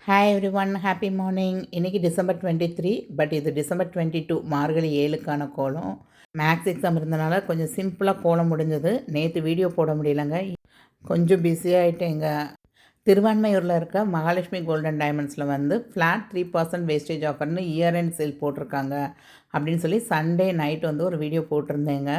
Hi everyone, happy morning. இன்றைக்கி December 23, but இது December 22 Margazhi 7க்கான கோலம். மேக்ஸ் எக்ஸாம் இருந்தனால கொஞ்சம் சிம்பிளாக கோலம் முடிஞ்சது. நேற்று வீடியோ போட முடியலங்க, கொஞ்சம் பிஸியாகிட்டேங்க. திருவான்மையூரில் இருக்க மகாலட்சுமி கோல்டன் டைமண்ட்ஸில் வந்து ஃப்ளாட் 3% வேஸ்டேஜ் ஆஃபர்னு இயர் எண்ட் சேல் போட்டிருக்காங்க அப்படின்னு சொல்லி சண்டே நைட் வந்து ஒரு வீடியோ போட்டிருந்தேங்க.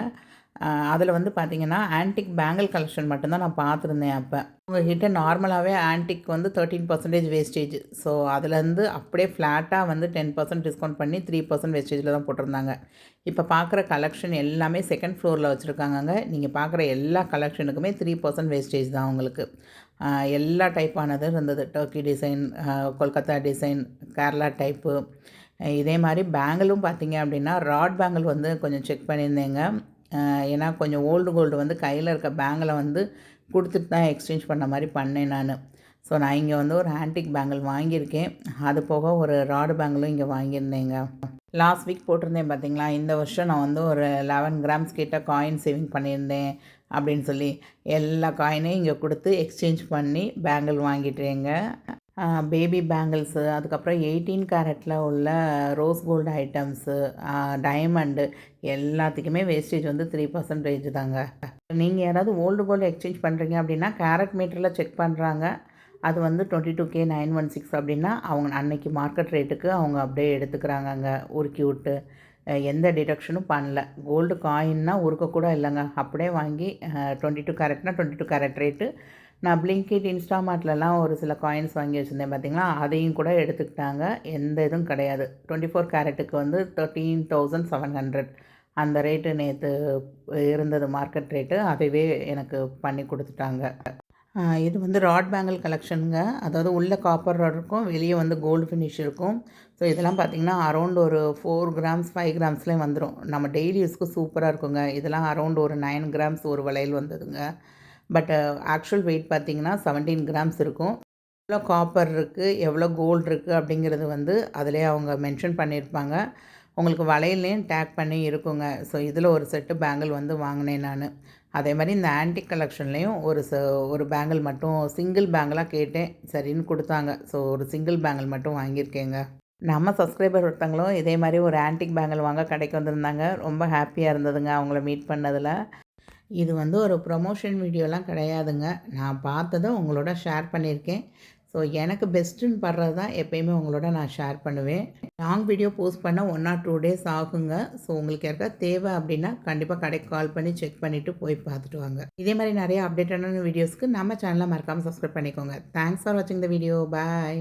அதில் வந்து பார்த்திங்கன்னா ஆன்டிக் பேங்கிள் கலெக்ஷன் மட்டும்தான் நான் பார்த்துருந்தேன். அப்போ உங்கள்கிட்ட நார்மலாகவே ஆன்டிக் வந்து 13% வேஸ்டேஜ். ஸோ அதுலேருந்து அப்படியே ஃப்ளாட்டாக வந்து 10% டிஸ்கவுண்ட் பண்ணி 3% வேஸ்டேஜில் தான் போட்டிருந்தாங்க. இப்போ பார்க்குற கலெக்ஷன் எல்லாமே செகண்ட் ஃப்ளோரில் வச்சுருக்காங்கங்க. நீங்கள் பார்க்குற எல்லா கலெக்ஷனுக்குமே 3% வேஸ்டேஜ் தான் உங்களுக்கு. எல்லா டைப்பானது இருந்தது. Turkey design, Kolkata design, Kerala type. இதே மாதிரி பேங்கிளும் பார்த்திங்க அப்படின்னா ராட் பேங்கிள் வந்து கொஞ்சம் செக் பண்ணியிருந்தேங்க. ஏன்னா கொஞ்சம் ஓல்டு கோல்டு வந்து கையில் இருக்க பேங்கில் வந்து கொடுத்துட்டு தான் எக்ஸ்சேஞ்ச் பண்ண மாதிரி பண்ணேன் நான். ஸோ நான் இங்கே வந்து ஒரு ஆன்டிக் பேங்கிள் வாங்கியிருக்கேன். அது போக ஒரு ராடு பேங்கிளும் இங்கே வாங்கியிருந்தேங்க. லாஸ்ட் வீக் போட்டிருந்தேன் பார்த்திங்களா, இந்த வருஷம் நான் வந்து ஒரு 11 கிராம்ஸ் கிட்ட காயின் சேவிங் பண்ணியிருந்தேன் அப்படின்னு சொல்லி எல்லா காயினையும் இங்கே கொடுத்து எக்ஸ்சேஞ்ச் பண்ணி பேங்கிள் வாங்கிட்டேங்க. பேபி பேங்கிள்ஸு, அதுக்கப்புறம் 18 கேரட்டில் உள்ள ரோஸ் கோல்டு ஐட்டம்ஸு, டைமண்டு எல்லாத்துக்குமே வேஸ்டேஜ் வந்து 3% தாங்க. நீங்கள் யாராவது ஓல்டு கோல்டு எக்ஸ்சேஞ்ச் பண்ணுறீங்க அப்படின்னா கேரட் மீட்டரில் செக் பண்ணுறாங்க. அது வந்து 22K916 அப்படின்னா அவங்க அன்னைக்கு மார்க்கெட் ரேட்டுக்கு அவங்க அப்படியே எடுத்துக்கிறாங்கங்க, உருக்கி விட்டு. எந்த டிடக்ஷனும் பண்ணல. கோல்டு காயின்னா உருக்கக்கூட இல்லைங்க, அப்படியே வாங்கி 22 கேரட்னா 22 கேரட் ரேட்டு. நான் பிளிங்கிட், இன்ஸ்டாமார்ட்லலாம் ஒரு சில காயின்ஸ் வாங்கி வச்சுருந்தேன் பார்த்திங்களா, அதையும் கூட எடுத்துக்கிட்டாங்க. எந்த இதுவும் கிடையாது. 24 கேரட்டுக்கு வந்து 13,700 அந்த ரேட்டு நேற்று இருந்தது மார்க்கெட் ரேட்டு. அதுவே எனக்கு பண்ணி கொடுத்துட்டாங்க. இது வந்து ராட் பேங்கிள் கலெக்ஷனுங்க. அதாவது உள்ள காப்பர் ராட் இருக்கும், வெளியே வந்து கோல்டு ஃபினிஷ் இருக்கும். ஸோ இதெல்லாம் பார்த்திங்கன்னா அரௌண்ட் ஒரு 4 கிராம்ஸ் 5 கிராம்ஸ்லேயும் வந்துடும். நம்ம டெய்லி யூஸ்க்கு சூப்பராக இருக்குங்க. இதெல்லாம் அரௌண்ட் ஒரு 9 கிராம்ஸ் ஒரு வளையல் வந்ததுங்க. பட் ஆக்சுவல் வெயிட் பார்த்திங்கன்னா 17 கிராம்ஸ் இருக்கும். எவ்வளோ காப்பர் இருக்குது, எவ்வளோ கோல்டு இருக்குது அப்படிங்கிறது வந்து அதிலே அவங்க மென்ஷன் பண்ணியிருப்பாங்க. உங்களுக்கு வளையல்லையும் டேக் பண்ணி இருக்குங்க. ஸோ இதில் ஒரு செட்டு பேங்கிள் வந்து வாங்கினேன் நான். அதே மாதிரி இந்த ஆன்டிக் கலெக்ஷன்லேயும் ஒரு பேங்கிள் மட்டும் சிங்கிள் பேங்கிளாக கேட்டேன், சரின்னு கொடுத்தாங்க. ஸோ ஒரு சிங்கிள் பேங்கிள் மட்டும் வாங்கியிருக்கேங்க. நம்ம சப்ஸ்கிரைபர் ஒருத்தங்களும் இதே மாதிரி ஒரு ஆன்டிக் பேங்கிள் வாங்க கடைக்கு வந்திருந்தாங்க. ரொம்ப ஹாப்பியாக இருந்ததுங்க அவங்கள மீட் பண்ணதில். இது வந்து ஒரு ப்ரொமோஷன் வீடியோலாம் கிடையாதுங்க. நான் பார்த்ததை உங்களோட ஷேர் பண்ணியிருக்கேன். ஸோ எனக்கு பெஸ்ட்டுன்னு படுறது தான் எப்போயுமே உங்களோட நான் ஷேர் பண்ணுவேன். லாங் வீடியோ போஸ்ட் பண்ண 1 or 2 days ஆகுங்க. ஸோ உங்களுக்கு யாருக்கா தேவை அப்படின்னா கண்டிப்பாக கடைக்கு கால் பண்ணி செக் பண்ணிவிட்டு போய் பார்த்துட்டு வாங்க. இதே மாதிரி நிறைய அப்டேட்டான வீடியோஸ்க்கு நம்ம சேனலை மறக்காமல் சப்ஸ்கிரைப் பண்ணிக்கோங்க. தேங்க்ஸ் ஃபார் வாட்சிங் த வீடியோ. பாய்.